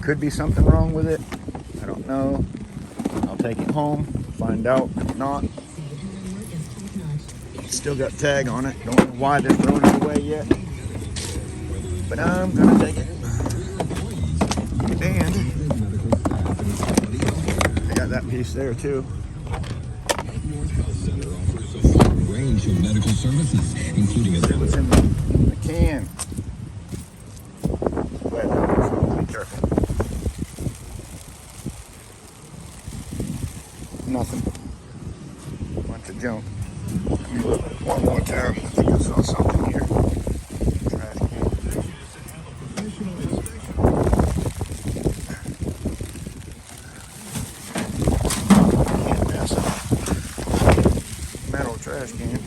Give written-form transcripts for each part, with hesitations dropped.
Could be something wrong with it. I don't know. I'll take it home, find out. If not, it's still got tag on it. Don't know why they're throwing it away yet. But I'm gonna take it. And I got that piece there too. Range of medical services, including What's in the can? Wet, so be careful. Nothing. Bunch of junk. Let me look one more time. I think I saw something here. Trash can. Can't mess up. Metal trash can.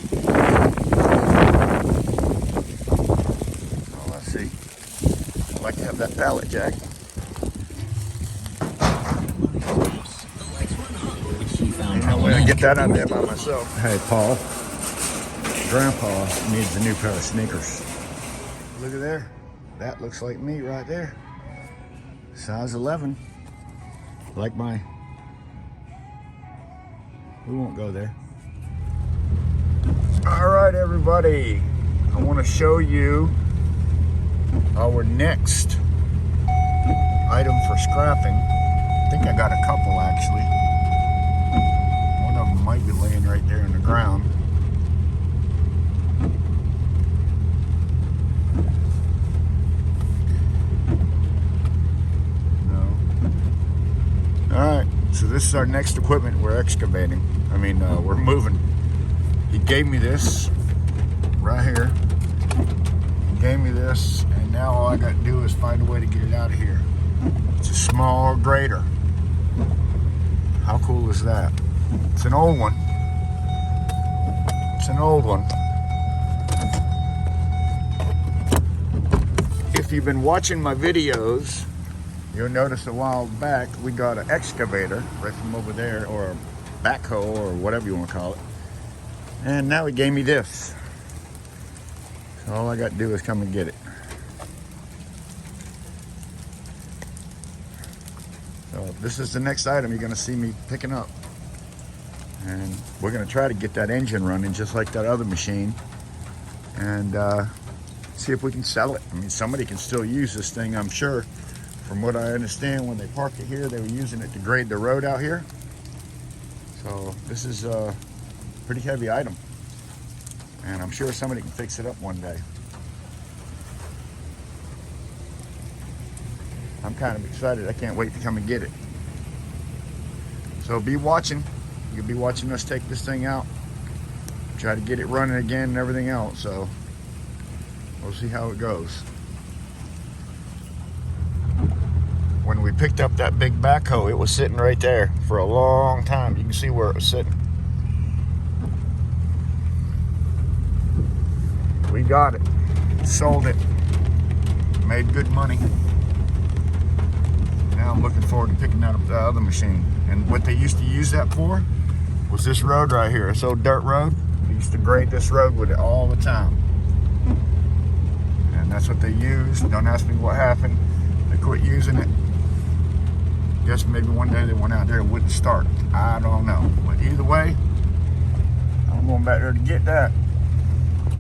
Oh, let's see. I'd like to have that pallet jack. I'm gonna get that out there by myself. Hey, Paul. Grandpa needs a new pair of sneakers. Look at there. That looks like me right there. Size 11. Like my... We won't go there. All right, everybody. I want to show you our next item for scrapping. I think I got a couple actually. One of them might be laying right there in the ground. No. All right, so this is our next equipment we're excavating. We're moving. He gave me this right here. He gave me this, and now all I got to do is find a way to get it out of here. It's a small grader. How cool is that? It's an old one. It's an old one. If you've been watching my videos, you'll notice a while back we got an excavator right from over there, or a backhoe, or whatever you want to call it. And now he gave me this. So all I got to do is come and get it. So this is the next item you're going to see me picking up. And we're going to try to get that engine running just like that other machine. And see if we can sell it. Somebody can still use this thing, I'm sure. From what I understand, when they parked it here, they were using it to grade the road out here. So this is a pretty heavy item. And I'm sure somebody can fix it up one day. I'm kind of excited. I can't wait to come and get it. So be watching. You'll be watching us take this thing out. Try to get it running again and everything else. So we'll see how it goes. When we picked up that big backhoe, it was sitting right there for a long time. You can see where it was sitting. We got it, sold it, made good money. Now I'm looking forward to picking up the other machine. And what they used to use that for was this road right here, this old dirt road. They used to grade this road with it all the time. And that's what they used. Don't ask me what happened. They quit using it. Guess maybe one day they went out there and wouldn't start. I don't know. But either way, I'm going back there to get that.